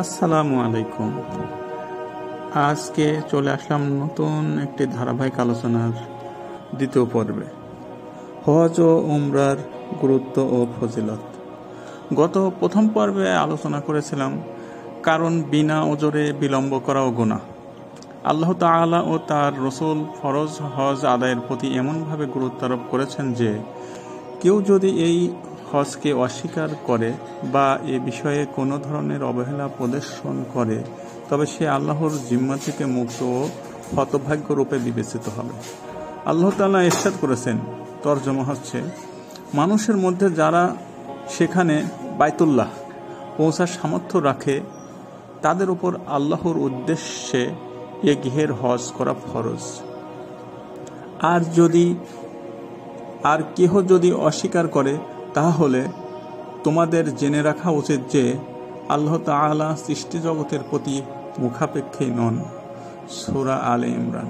আসসালামু আলাইকুম। আজকে চলে আসলাম নতুন একটি ধারাবাহিক আলোচনার দ্বিতীয় পর্বে, হজ ও উমরার গুরুত্ব ও ফজিলত। গত প্রথম পর্বে আলোচনা করেছিলাম কারণ বিনা ওজরে বিলম্ব করাও গুনাহ। আল্লাহ তাআলা ও তার রসুল ফরজ হজ আদায়ের প্রতি এমনভাবে গুরুত্ব আরোপ করেছেন যে কেউ যদি এই হজকে অস্বীকার করে বা এ বিষয়ে কোনো ধরনের অবহেলা প্রদর্শন করে তবে সে আল্লাহর জিম্মা থেকে মুক্ত ও হতভাগ্য রূপে বিবেচিত হবে। আল্লাহ তাআলা ইরশাদ করেছেন, তরজমা হচ্ছে, মানুষের মধ্যে যারা সেখানে বাইতুল্লাহ পৌঁছার সামর্থ্য রাখে তাদের উপর আল্লাহর উদ্দেশ্যে এ গৃহের হজ করা ফরজ। আর কেহ যদি অস্বীকার করে তাহলে তোমাদের জেনে রাখা উচিত যে আল্লাহ তাআলা সৃষ্টি জগতের প্রতি মুখাপেক্ষী নন। সূরা আলে ইমরান।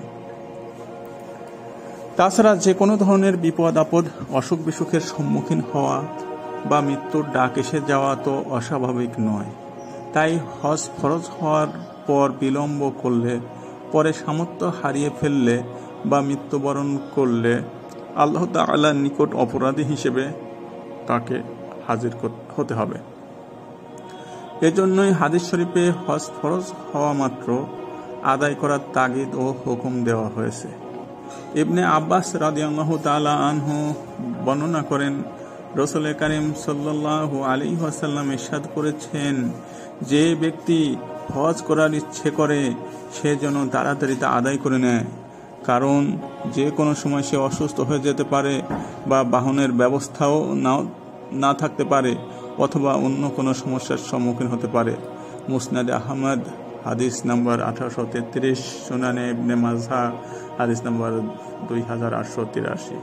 তাছাড়া যে কোনো ধরনের বিপদ আপদ, অসুখ বিসুখের সম্মুখীন হওয়া বা মৃত্যুর ডাক এসে যাওয়া তো অস্বাভাবিক নয়। তাই হজ ফরজ হওয়ার পর বিলম্ব করলে, পরে সামর্থ্য হারিয়ে ফেললে বা মৃত্যুবরণ করলে আল্লাহ তাআলার নিকট অপরাধী হিসেবে তাকে হাজির হতে হবে। এজন্যই হাদিস শরীফে হজ ফরজ হওয়া মাত্র আদায় করার তাগিদ ও হুকুম দেওয়া হয়েছে। ইবনে আব্বাস রাদিয়াল্লাহু তাআলা আনহু বর্ণনা করেন, রাসূল কারীম সাল্লাল্লাহু আলাইহি ওয়াসাল্লাম ইরশাদ করেছেন, যে ব্যক্তি হজ করার ইচ্ছে করে সে যেন তাড়াতাড়ি তা আদায় করে নেয়, কারণ যে কোনো সময় সে অসুস্থ হয়ে যেতে পারে বা বাহনের ব্যবস্থাও না থাকতে পারে অথবা অন্য কোনো সমস্যার সম্মুখীন হতে পারে। মুসনাদে আহমদ হাদিস নম্বর 1833, সুনানে ইবনে মাজাহ হাদিস নম্বর 2883,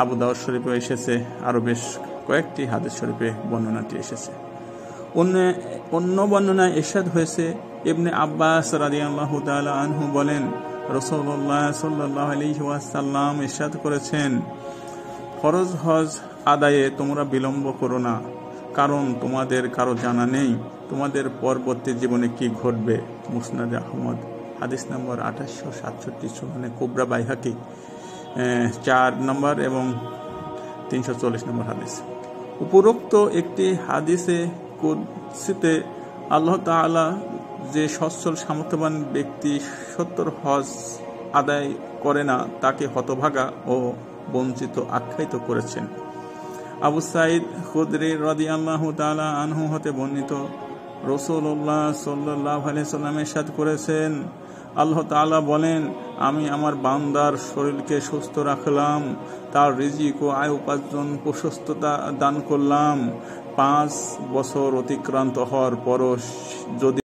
আবু দাউদ শরীফে এসেছে, আরও বেশ কয়েকটি হাদিস শরীফে বর্ণনাটি এসেছে। অন্য বর্ণনায় ইরশাদ হয়েছে, ইবনে আব্বাস রাদিয়াল্লাহু তাআলা আনহু বলেন, রাসূলুল্লাহ সাল্লাল্লাহু আলাইহি ওয়াসাল্লাম ইরশাদ করেছেন, ফরজ হজ আদায়ে তোমরা বিলম্ব করো না, কারণ তোমাদের কারো জানা নেই তোমাদের পরবর্তী জীবনে কি ঘটবে। মুসনাদে আহমদ হাদিস নম্বর 2867, সুনানে কুবরা বাইহাকি 4 নম্বর এবং 340 নম্বর হাদিস। উপরোক্ত একটি হাদিসে কুদসিতে আল্লাহ তাআলা যে সচ্ছল সামর্থ্যবান ব্যক্তি 70 হজ আদায় করে না তাকে হতভাগা ও বঞ্চিত আখ্যায়িত করেছেন। আবু সাঈদ খুদরি রাদিয়াল্লাহু তাআলা আনহু হতে বর্ণিত, রাসূলুল্লাহ সাল্লাল্লাহু আলাইহি ওয়াসাল্লাম ইরশাদ করেছেন, আল্লাহ তাআলা বলেন, আমি আমার বান্দার শরীরকে সুস্থ রাখলাম, তার রিজিক ও আয় উপার্জন প্রশস্ততা দান করলাম। 5 বছর অতিক্রান্ত হওয়ার পরও যদি